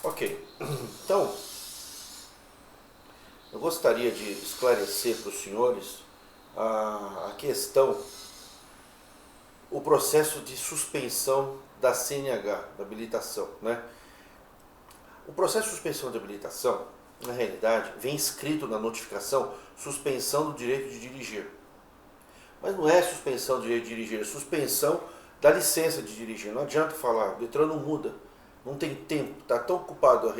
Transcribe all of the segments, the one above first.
Ok, então eu gostaria de esclarecer para os senhores a questão, o processo de suspensão da CNH, da habilitação, né? O processo de suspensão de habilitação, na realidade, vem escrito na notificação suspensão do direito de dirigir. Mas não é suspensão do direito de dirigir, é suspensão da licença de dirigir. Não adianta falar, o Detran não muda, não tem tempo, está tão ocupado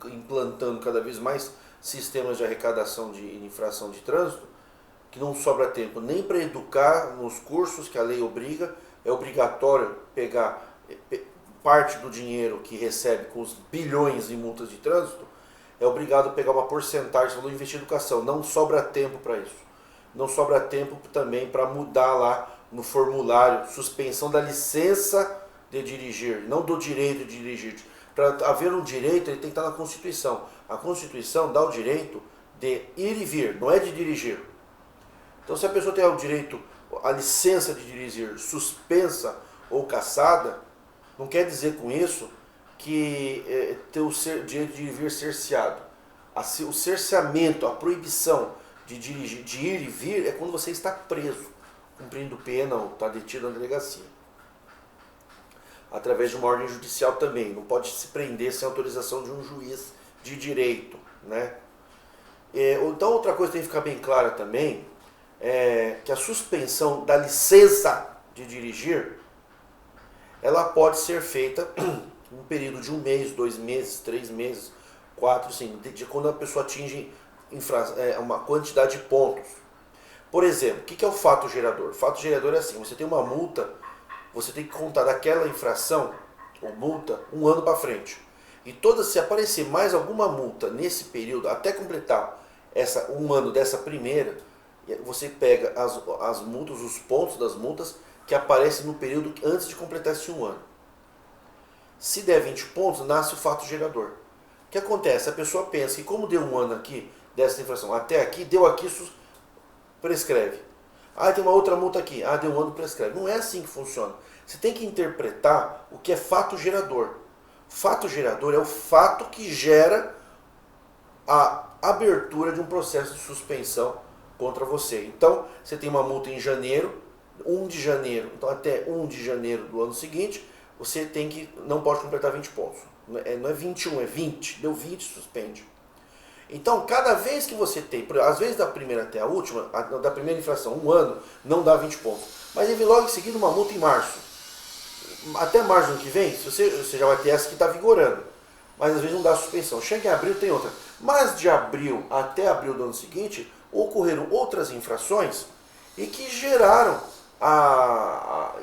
implantando cada vez mais sistemas de arrecadação de infração de trânsito, que não sobra tempo nem para educar nos cursos que a lei obriga. É obrigatório pegar parte do dinheiro que recebe com os bilhões em multas de trânsito, é obrigado a pegar uma porcentagem do investir em educação. Não sobra tempo para isso. Não sobra tempo também para mudar lá no formulário suspensão da licença de dirigir, não do direito de dirigir. Para haver um direito, ele tem que estar na Constituição. A Constituição dá o direito de ir e vir, não é de dirigir. Então, se a pessoa tem o direito, a licença de dirigir suspensa ou cassada, não quer dizer com isso que tem o direito de vir cerceado. O cerceamento, a proibição de dirigir, de ir e vir, é quando você está preso, cumprindo pena ou está detido na delegacia. Através de uma ordem judicial também. Não pode se prender sem autorização de um juiz de direito, né? Então, outra coisa que tem que ficar bem clara também é que a suspensão da licença de dirigir, ela pode ser feita um período de 1 mês, 2 meses, 3 meses, 4, assim, de quando a pessoa atinge uma quantidade de pontos. Por exemplo, o que é o fato gerador? O fato gerador é assim, você tem uma multa, você tem que contar daquela infração ou multa 1 ano para frente. E se aparecer mais alguma multa nesse período, até completar 1 ano dessa primeira, você pega as multas, os pontos das multas que aparecem no período antes de completar esse 1 ano. Se der 20 pontos, nasce o fato gerador. O que acontece? A pessoa pensa que como deu 1 ano aqui dessa infração, até aqui, deu aqui, isso prescreve. Tem uma outra multa aqui, deu 1 ano, prescreve. Não é assim que funciona. Você tem que interpretar o que é fato gerador. Fato gerador é o fato que gera a abertura de um processo de suspensão contra você. Então, você tem uma multa em janeiro, 1 de janeiro, então até 1 de janeiro do ano seguinte, você não pode completar 20 pontos. Não é 21, é 20. Deu 20, suspende. Então, cada vez que você tem, às vezes da primeira até a última, da primeira infração, 1 ano, não dá 20 pontos. Mas ele vem logo em seguida uma multa em março. Até março do ano que vem, você já vai ter essa que está vigorando. Mas às vezes não dá suspensão. Chega em abril, tem outra. Mas de abril até abril do ano seguinte, ocorreram outras infrações e que geraram,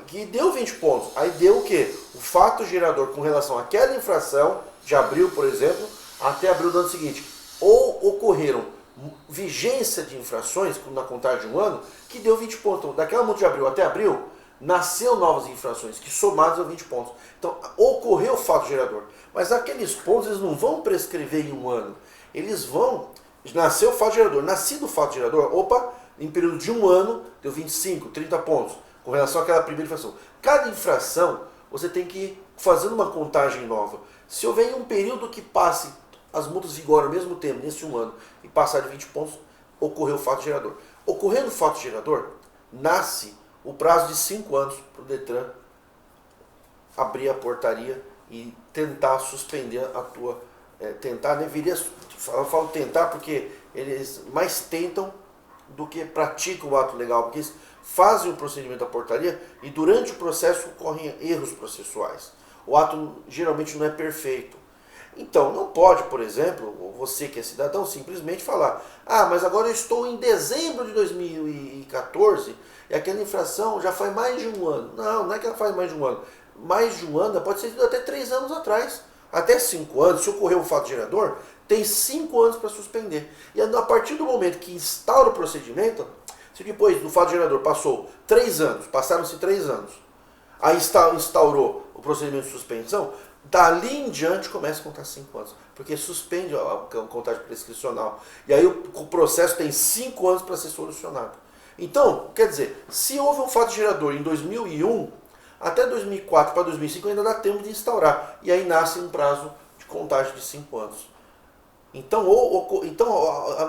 que deu 20 pontos. Aí deu o quê? O fato gerador com relação àquela infração, de abril, por exemplo, até abril do ano seguinte. Ou ocorreram vigência de infrações, na contagem de 1 ano, que deu 20 pontos. Então, daquela multa de abril até abril, nasceu novas infrações, que somadas deu 20 pontos. Então, ocorreu o fato gerador. Mas aqueles pontos, eles não vão prescrever em 1 ano. Eles vão... Nasceu o fato gerador. Nascido o fato gerador, em período de 1 ano, deu 25, 30 pontos, com relação àquela primeira infração. Cada infração, você tem que ir fazendo uma contagem nova. Se houver um período que passe, as multas vigoram ao mesmo tempo, nesse 1 ano, e passar de 20 pontos, ocorreu o fato gerador. Ocorrendo o fato gerador, nasce o prazo de 5 anos para o Detran abrir a portaria e tentar suspender a tua... tentar, né? Eu falo tentar porque eles mais tentam do que praticam o ato legal, porque eles fazem o procedimento da portaria e durante o processo ocorrem erros processuais. O ato geralmente não é perfeito. Então, não pode, por exemplo, você que é cidadão, simplesmente falar: mas agora eu estou em dezembro de 2014 e aquela infração já faz mais de 1 ano. Não é que ela faz mais de 1 ano. Mais de 1 ano pode ser até 3 anos atrás. Até 5 anos, se ocorrer um fato gerador, tem 5 anos para suspender. E a partir do momento que instaura o procedimento, se depois do fato gerador passou 3 anos, passaram-se 3 anos, aí instaurou o procedimento de suspensão, dali em diante começa a contar 5 anos, porque suspende a contagem prescricional. E aí o processo tem 5 anos para ser solucionado. Então, quer dizer, se houve um fato gerador em 2001, até 2004 para 2005 ainda dá tempo de instaurar. E aí nasce um prazo de contagem de 5 anos. Então,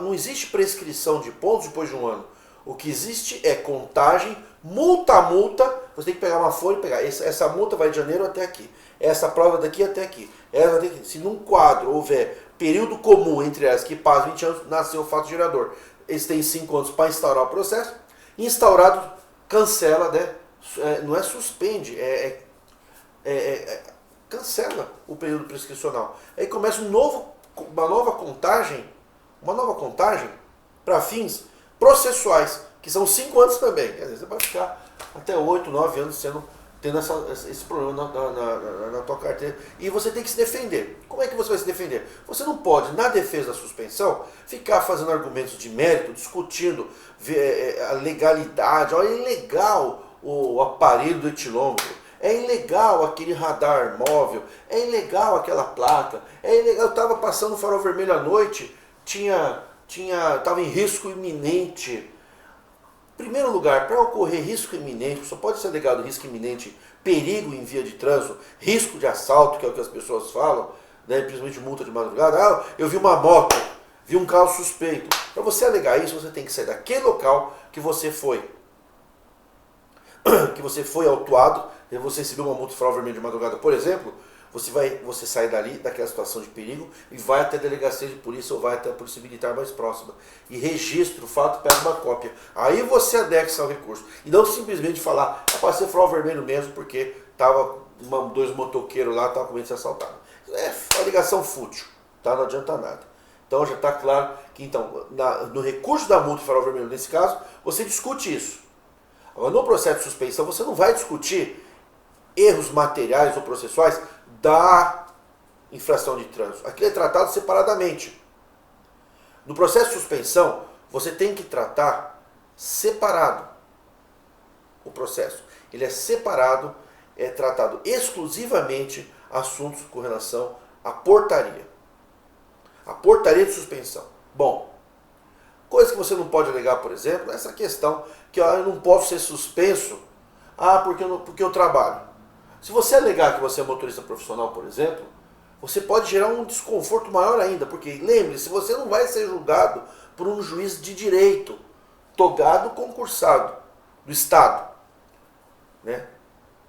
não existe prescrição de pontos depois de um ano. O que existe é contagem, multa a multa. Você tem que pegar uma folha e pegar. Essa multa vai de janeiro até aqui. Essa prova daqui até aqui. Essa daqui. Se num quadro houver período comum entre elas, que passa 20 anos, nasceu o fato gerador. Eles têm 5 anos para instaurar o processo. Instaurado, cancela, né? Não é suspende, cancela o período prescricional. Aí começa uma nova contagem para fins processuais, que são 5 anos também. Quer dizer, você vai ficar até 8, 9 anos tendo esse problema na tua carteira. E você tem que se defender. Como é que você vai se defender? Você não pode, na defesa da suspensão, ficar fazendo argumentos de mérito, discutindo a legalidade. Olha, é ilegal o aparelho do etilômetro. É ilegal aquele radar móvel. É ilegal aquela placa. É ilegal. Eu estava passando o farol vermelho à noite, estava em risco iminente. Em primeiro lugar, para ocorrer risco iminente, só pode ser alegado risco iminente, perigo em via de trânsito, risco de assalto, que é o que as pessoas falam, né, principalmente multa de madrugada. Eu vi uma moto, vi um carro suspeito. Para você alegar isso, você tem que sair daquele local que você foi autuado, e você recebeu uma multa de farol vermelho de madrugada, por exemplo. Você sai dali, daquela situação de perigo, e vai até a delegacia de polícia ou vai até a polícia militar mais próxima. E registra o fato, pega uma cópia. Aí você anexa ao recurso. E não simplesmente falar, passei farol vermelho mesmo, porque tava dois motoqueiros lá, estavam com medo de ser assaltado. É uma alegação fútil, tá? Não adianta nada. Então já está claro que no recurso da multa de farol vermelho, nesse caso, você discute isso. Agora, no processo de suspensão, você não vai discutir erros materiais ou processuais da infração de trânsito. Aquilo é tratado separadamente. No processo de suspensão, você tem que tratar separado o processo. Ele é separado, é tratado exclusivamente assuntos com relação à portaria. A portaria de suspensão. Bom, coisa que você não pode alegar, por exemplo, é essa questão que eu não posso ser suspenso porque eu trabalho. Se você alegar que você é motorista profissional, por exemplo, você pode gerar um desconforto maior ainda, porque lembre-se, você não vai ser julgado por um juiz de direito, togado concursado do Estado, né?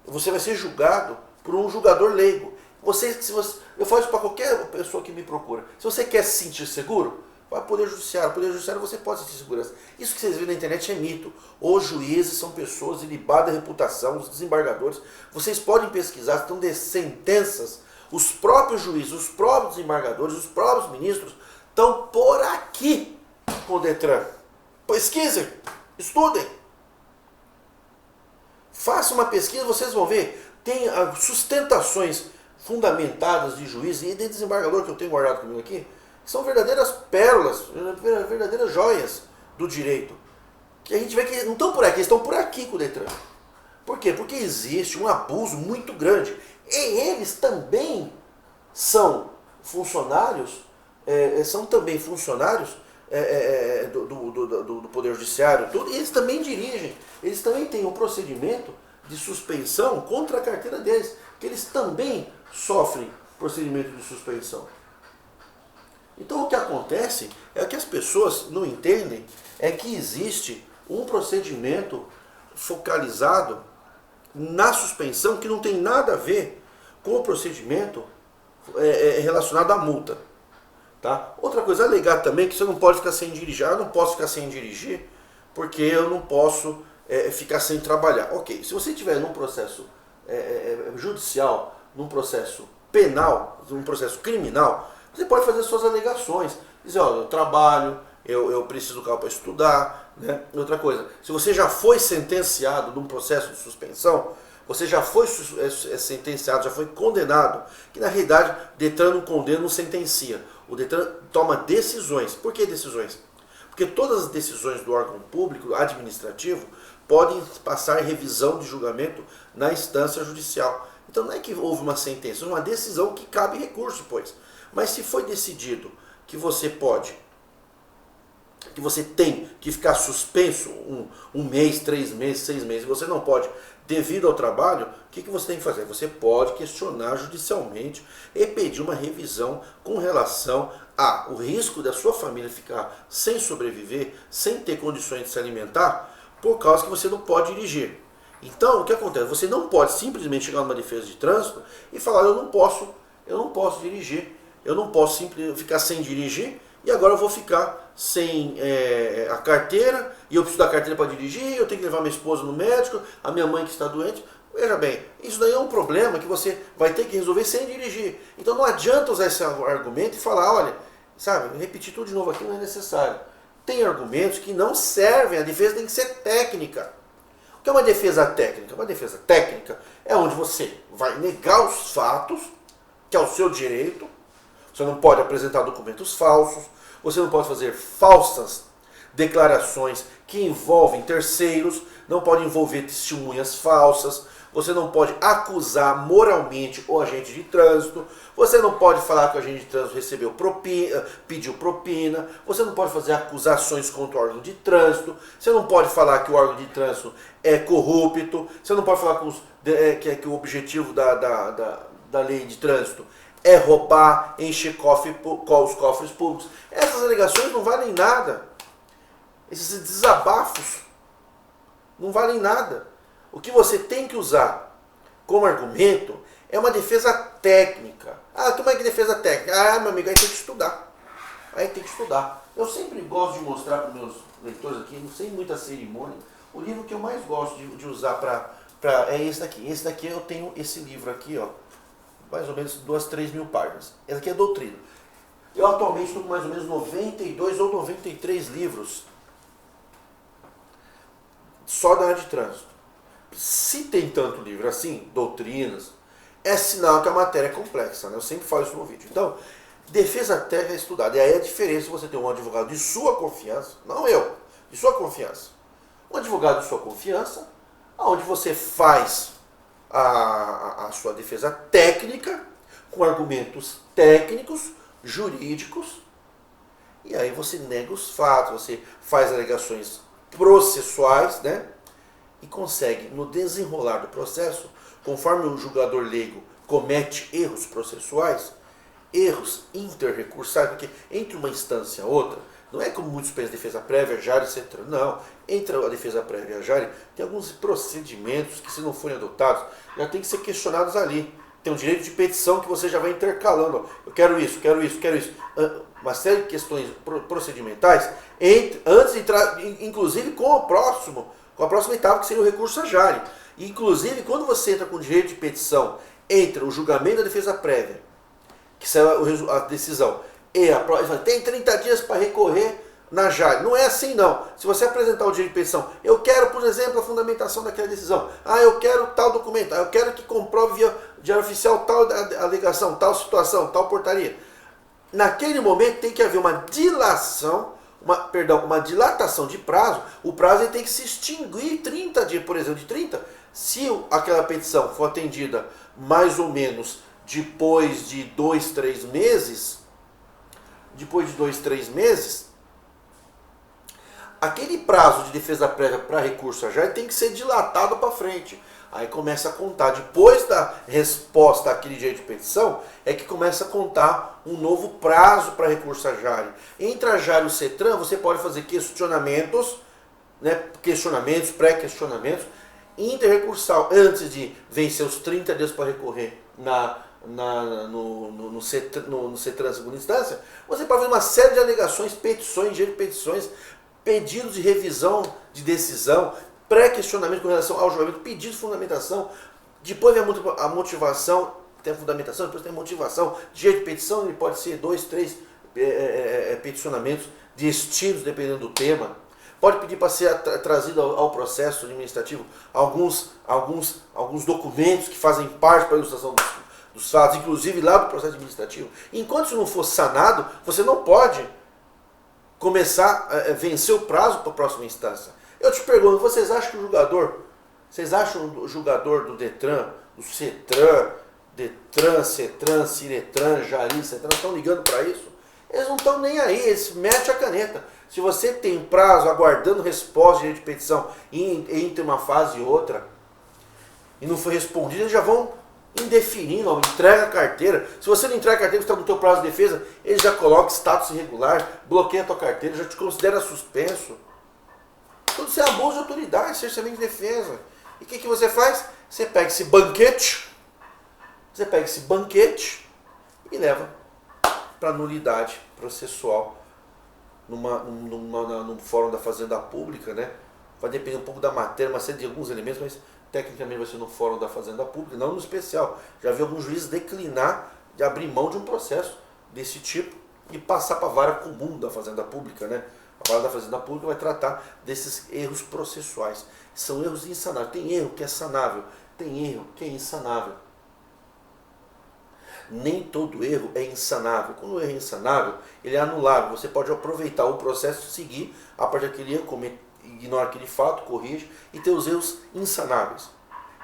Você vai ser julgado por um julgador leigo. Eu falo isso para qualquer pessoa que me procura. Se você quer se sentir seguro, vai ao Poder Judiciário. No Poder Judiciário você pode sentir segurança. Isso que vocês veem na internet é mito. Os juízes são pessoas ilibadas de reputação, os desembargadores. Vocês podem pesquisar, estão de sentenças. Os próprios juízes, os próprios desembargadores, os próprios ministros estão por aqui com o Detran. Pesquisem, estudem. Façam uma pesquisa, vocês vão ver. Tem sustentações fundamentadas de juízes e de desembargador que eu tenho guardado comigo aqui. São verdadeiras pérolas, verdadeiras joias do direito. Que a gente vê que não estão por aqui, estão por aqui com o Detran. Por quê? Porque existe um abuso muito grande. E eles também são funcionários, do Poder Judiciário, e eles também dirigem, eles também têm um procedimento de suspensão contra a carteira deles, que eles também sofrem procedimento de suspensão. Então o que acontece é que as pessoas não entendem é que existe um procedimento focalizado na suspensão que não tem nada a ver com o procedimento relacionado à multa. Tá? Outra coisa, alegar também que você não pode ficar sem dirigir. Eu não posso ficar sem dirigir porque eu não posso ficar sem trabalhar. Ok, se você estiver num processo judicial, num processo penal, num processo criminal, você pode fazer suas alegações. Dizer, olha, eu trabalho, eu preciso do carro para estudar. Né? Outra coisa, se você já foi sentenciado num processo de suspensão, você já foi sentenciado, já foi condenado, que na realidade Detran não condena, não sentencia. O Detran toma decisões. Por que decisões? Porque todas as decisões do órgão público administrativo podem passar revisão de julgamento na instância judicial. Então não é que houve uma sentença, é uma decisão que cabe recurso depois. Mas se foi decidido que você tem que ficar suspenso um mês, 3 meses, 6 meses, você não pode devido ao trabalho, o que você tem que fazer? Você pode questionar judicialmente e pedir uma revisão com relação ao risco da sua família ficar sem sobreviver, sem ter condições de se alimentar, por causa que você não pode dirigir. Então, o que acontece? Você não pode simplesmente chegar numa defesa de trânsito e falar, eu não posso dirigir, eu não posso simplesmente ficar sem dirigir e agora eu vou ficar sem a carteira e eu preciso da carteira para dirigir, eu tenho que levar minha esposa no médico, a minha mãe que está doente. Veja bem, isso daí é um problema que você vai ter que resolver sem dirigir. Então não adianta usar esse argumento e falar, olha, sabe, repetir tudo de novo aqui não é necessário. Tem argumentos que não servem, a defesa tem que ser técnica. O que é uma defesa técnica? Uma defesa técnica é onde você vai negar os fatos, que é o seu direito. Você não pode apresentar documentos falsos, você não pode fazer falsas declarações que envolvem terceiros, não pode envolver testemunhas falsas, você não pode acusar moralmente o agente de trânsito, você não pode falar que o agente de trânsito pediu propina, você não pode fazer acusações contra o órgão de trânsito, você não pode falar que o órgão de trânsito é corrupto, você não pode falar que o objetivo da lei de trânsito é roubar, encher os cofres públicos. Essas alegações não valem nada. Esses desabafos não valem nada. O que você tem que usar como argumento é uma defesa técnica. Ah, como é que defesa técnica? Ah, meu amigo, aí tem que estudar. Aí tem que estudar. Eu sempre gosto de mostrar para os meus leitores aqui, sem muita cerimônia, o livro que eu mais gosto de usar é esse daqui. Esse daqui eu tenho esse livro aqui, ó, mais ou menos 2, 3 mil páginas. Esse aqui é doutrina. Eu atualmente estou com mais ou menos 92 ou 93 livros só da área de trânsito. Se tem tanto livro assim, doutrinas, é sinal que a matéria é complexa, né? Eu sempre falo isso no vídeo. Então, defesa técnica é estudada. E aí a diferença se você tem um advogado de sua confiança, não eu, de sua confiança. Um advogado de sua confiança, onde você faz a sua defesa técnica, com argumentos técnicos, jurídicos, e aí você nega os fatos, você faz alegações processuais, né? E consegue, no desenrolar do processo, conforme o julgador leigo comete erros processuais, erros interrecursais, porque entre uma instância e outra, não é como muitos pensam, defesa prévia, jare, etc. Não, entre a defesa prévia e a jare, tem alguns procedimentos que, se não forem adotados, já tem que ser questionados ali. Tem um direito de petição que você já vai intercalando. Eu quero isso, quero isso, quero isso. Uma série de questões procedimentais, antes de entrar, inclusive com a próxima etapa, que seria o recurso à jare. Inclusive, quando você entra com direito de petição entre o julgamento da defesa prévia, que saiu a decisão, e a prova, tem 30 dias para recorrer na jare. Não é assim, não. Se você apresentar o direito de petição, eu quero, por exemplo, a fundamentação daquela decisão. Ah, eu quero tal documento. Ah, eu quero que comprove via diário oficial tal alegação, tal situação, tal portaria. Naquele momento tem que haver uma dilatação de prazo. O prazo tem que se extinguir 30 dias, por exemplo, de 30. Se aquela petição for atendida mais ou menos depois de 2, 3 meses, aquele prazo de defesa prévia para recurso à jare tem que ser dilatado para frente. Aí começa a contar, depois da resposta àquele direito de petição, é que começa a contar um novo prazo para recurso à jare. Entre a jare e o CETRAN, você pode fazer questionamentos, né, pré-questionamentos, interrecursal, antes de vencer os 30 dias para recorrer no CETRAN segunda instância, você pode fazer uma série de alegações, petições, direito de petições, pedidos de revisão de decisão, pré-questionamento com relação ao julgamento, pedido de fundamentação, depois vem a motivação, tem a fundamentação, depois tem a motivação, direito de petição, ele pode ser 2, 3 peticionamentos distintos, dependendo do tema. Pode pedir para ser trazido ao processo administrativo alguns documentos que fazem parte para a ilustração dos fatos, inclusive lá do processo administrativo. Enquanto isso não for sanado, você não pode começar a vencer o prazo para a próxima instância. Eu te pergunto, vocês acham o julgador do Detran, do CETRAN, Ciretran, Jari, CETRAN, estão ligando para isso? Eles não estão nem aí, eles metem a caneta. Se você tem prazo aguardando resposta de direito de petição entre uma fase e outra, e não foi respondido, eles já vão indeferindo, ó, entrega a carteira. Se você não entrega a carteira, você está no teu prazo de defesa, ele já coloca status irregular, bloqueia a tua carteira, já te considera suspenso. Tudo isso é abuso de autoridade, cerceamento de defesa. E o que você faz? Você pega esse banquete, e leva para nulidade processual num fórum da Fazenda Pública, né? Vai depender um pouco da matéria, uma série de alguns elementos, mas tecnicamente vai ser no fórum da Fazenda Pública, não no especial. Já vi alguns juízes declinar de abrir mão de um processo desse tipo e passar para a vara comum da Fazenda Pública, né? A vara da Fazenda Pública vai tratar desses erros processuais. São erros insanáveis. Tem erro que é sanável, tem erro que é insanável. Nem todo erro é insanável. Quando o erro é insanável, ele é anulável. Você pode aproveitar o processo, seguir a partir daquele erro, ignora aquele fato, corrige e ter os erros insanáveis.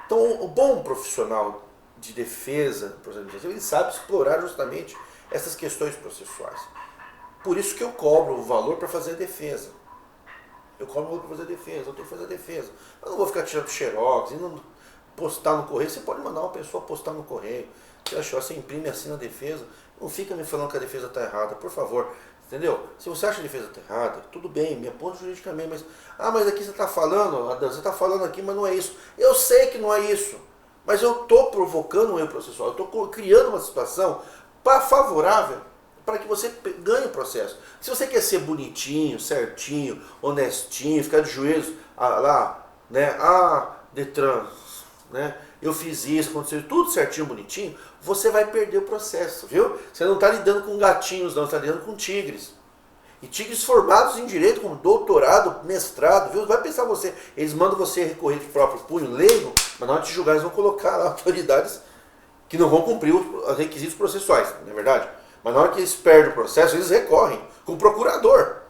Então, o bom profissional de defesa, ele sabe explorar justamente essas questões processuais. Por isso que eu cobro o valor para fazer a defesa. Eu tenho que fazer a defesa. Eu não vou ficar tirando xerox e não postar no correio. Você pode mandar uma pessoa postar no correio. Você achou, você imprime e assina a defesa. Não fica me falando que a defesa está errada, por favor. Entendeu? Se você acha que a defesa está errada, tudo bem, me aponta juridicamente, mas aqui você está falando aqui, mas não é isso. Eu sei que não é isso, mas eu estou provocando um erro processual, eu estou criando uma situação favorável para que você ganhe o processo. Se você quer ser bonitinho, certinho, honestinho, ficar de joelhos lá, né? Detran, né? Eu fiz isso, aconteceu tudo certinho, bonitinho, você vai perder o processo, viu? Você não está lidando com gatinhos, não, você está lidando com tigres. E tigres formados em direito, com doutorado, mestrado, viu? Vai pensar você, eles mandam você recorrer de próprio punho, leigo, mas na hora de julgar eles vão colocar lá autoridades que não vão cumprir os requisitos processuais, não é verdade? Mas na hora que eles perdem o processo, eles recorrem com o procurador.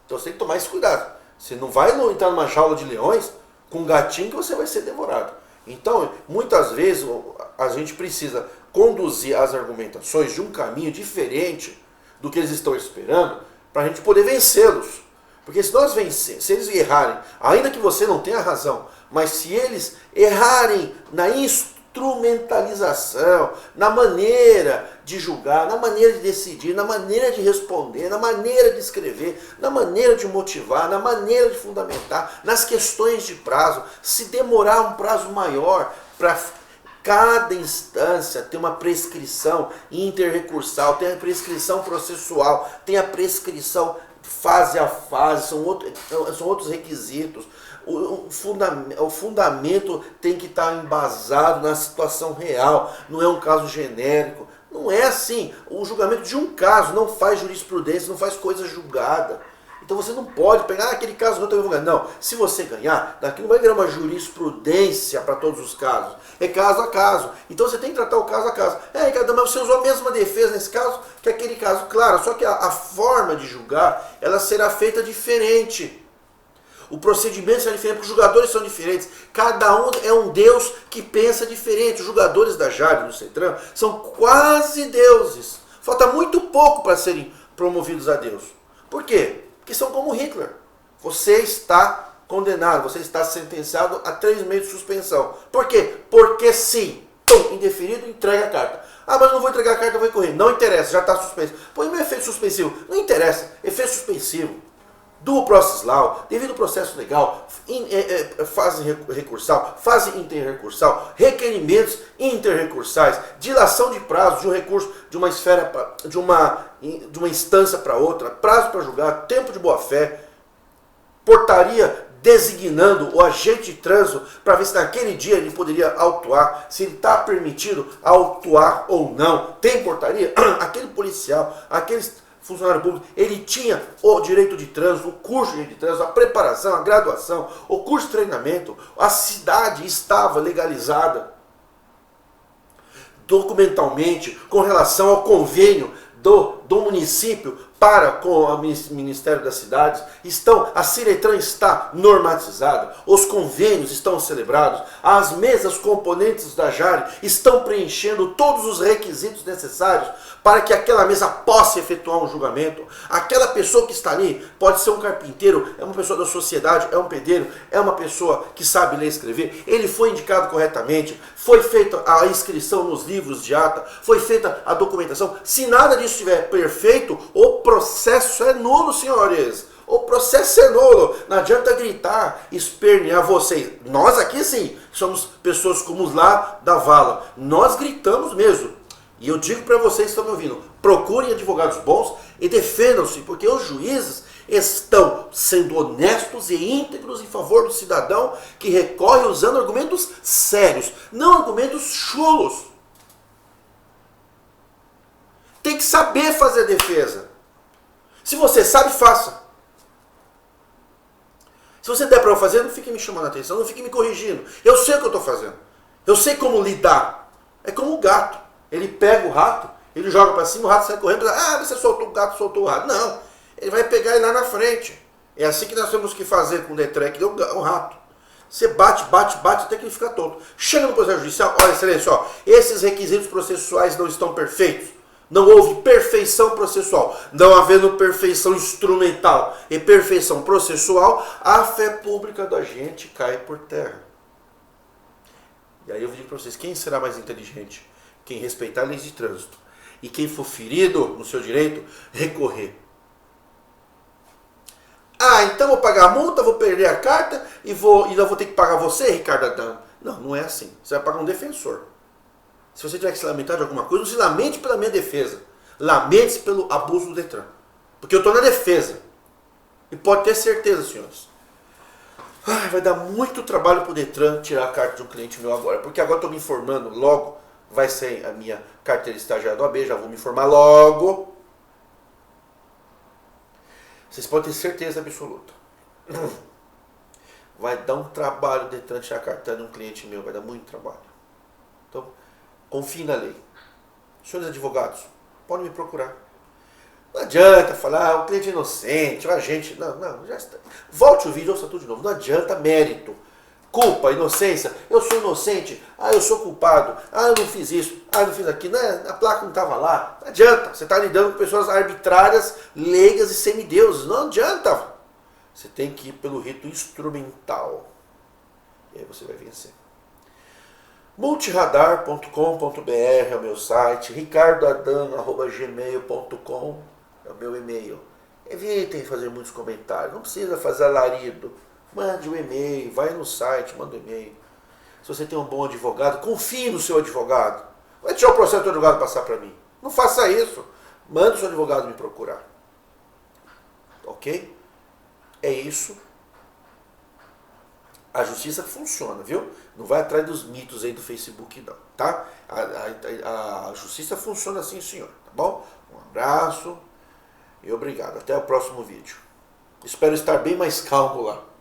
Então você tem que tomar esse cuidado. Você não vai entrar numa jaula de leões com um gatinho que você vai ser devorado. Então, muitas vezes, a gente precisa conduzir as argumentações de um caminho diferente do que eles estão esperando para a gente poder vencê-los. Porque se nós se eles errarem, ainda que você não tenha razão, mas se eles errarem na instrumentalização, na maneira de julgar, na maneira de decidir, na maneira de responder, na maneira de escrever, na maneira de motivar, na maneira de fundamentar, nas questões de prazo, se demorar um prazo maior para cada instância ter uma prescrição interrecursal, tem a prescrição processual, tem a prescrição fase a fase, são outros requisitos. O fundamento tem que estar embasado na situação real, não é um caso genérico. Não é assim. O julgamento de um caso não faz jurisprudência, não faz coisa julgada. Então você não pode pegar aquele caso que eu estou julgando. Não, se você ganhar, daqui não vai virar uma jurisprudência para todos os casos. É caso a caso. Então você tem que tratar o caso a caso. Ricardo, mas você usou a mesma defesa nesse caso que aquele caso. Claro, só que a forma de julgar, ela será feita diferente. O procedimento será diferente, porque os julgadores são diferentes. Cada um é um Deus que pensa diferente. Os julgadores da Jade, do CETRAN, são quase deuses. Falta muito pouco para serem promovidos a Deus. Por quê? Porque são como Hitler. Você está condenado, você está sentenciado a 3 meses de suspensão. Por quê? Porque sim. Então, indeferido, entrega a carta. Mas não vou entregar a carta, eu vou correr. Não interessa, já está suspenso. Põe meu efeito suspensivo. Não interessa, efeito suspensivo. Do process law, devido ao processo legal, fase recursal, fase interrecursal, requerimentos interrecursais, dilação de prazo de um recurso de uma esfera de uma instância para outra, prazo para julgar, tempo de boa-fé, portaria designando o agente de trânsito para ver se naquele dia ele poderia autuar, se ele está permitido autuar ou não. Tem portaria? Aquele policial, aqueles funcionário público, ele tinha o direito de trânsito, o curso de direito de trânsito, a preparação, a graduação, o curso de treinamento, a cidade estava legalizada documentalmente com relação ao convênio do município para com o Ministério das Cidades, a Ciretran está normatizada, os convênios estão celebrados, as mesas componentes da JARE estão preenchendo todos os requisitos necessários para que aquela mesa possa efetuar um julgamento. Aquela pessoa que está ali pode ser um carpinteiro, é uma pessoa da sociedade, é um pedreiro, é uma pessoa que sabe ler e escrever, ele foi indicado corretamente, foi feita a inscrição nos livros de ata, foi feita a documentação. Se nada disso estiver perfeito, o processo é nulo, senhores. O processo é nulo. Não adianta gritar, espernear vocês. Nós aqui sim, somos pessoas como os lá da vala. Nós gritamos mesmo. E eu digo para vocês que estão me ouvindo, procurem advogados bons e defendam-se, porque os juízes estão sendo honestos e íntegros em favor do cidadão que recorre usando argumentos sérios, não argumentos chulos. Tem que saber fazer defesa. Se você sabe, faça. Se você der para eu fazer, não fique me chamando a atenção, não fique me corrigindo. Eu sei o que eu estou fazendo. Eu sei como lidar. É como o gato. Ele pega o rato, ele joga para cima, o rato sai correndo. Você soltou o gato, soltou o rato. Não. Ele vai pegar ele lá na frente. É assim que nós temos que fazer com o Detran, que deu um rato. Você bate até que ele fica tonto. Chega no processo judicial, olha, excelência, esses requisitos processuais não estão perfeitos. Não houve perfeição processual. Não havendo perfeição instrumental e perfeição processual, a fé pública da gente cai por terra. E aí eu digo para vocês, quem será mais inteligente? Quem respeitar leis de trânsito. E quem for ferido no seu direito, recorrer. Então vou pagar a multa, vou perder a carta e ainda vou ter que pagar você, Ricardo Adão. Não, não é assim. Você vai pagar um defensor. Se você tiver que se lamentar de alguma coisa, não se lamente pela minha defesa. Lamente-se pelo abuso do Detran. Porque eu estou na defesa. E pode ter certeza, senhores. Vai dar muito trabalho para o Detran tirar a carta de um cliente meu agora. Porque agora estou me informando, logo vai sair a minha carteira de estagiário do AB, já vou me informar logo. Vocês podem ter certeza absoluta. Vai dar um trabalho o Detran tirar a carteira de um cliente meu, vai dar muito trabalho. Então, confie na lei. Senhores advogados, podem me procurar. Não adianta falar, o cliente é inocente, o agente... Não, já está. Volte o vídeo, ouça tudo de novo. Não adianta mérito. Culpa, inocência. Eu sou inocente. Eu sou culpado. Eu não fiz isso. Eu não fiz aquilo. A placa não estava lá. Não adianta. Você está lidando com pessoas arbitrárias, leigas e semideuses. Não adianta. Você tem que ir pelo rito instrumental. E aí você vai vencer. Multiradar.com.br é o meu site, ricardoadano@gmail.com é o meu e-mail. Evitem fazer muitos comentários, não precisa fazer alarido. Mande um e-mail, vai no site, manda um e-mail. Se você tem um bom advogado, confie no seu advogado. Vai tirar o processo do advogado passar para mim. Não faça isso. Manda o seu advogado me procurar. Ok? É isso. A justiça funciona, viu? Não vai atrás dos mitos aí do Facebook, não, tá? A justiça funciona assim, senhor, tá bom? Um abraço e obrigado. Até o próximo vídeo. Espero estar bem mais calmo lá.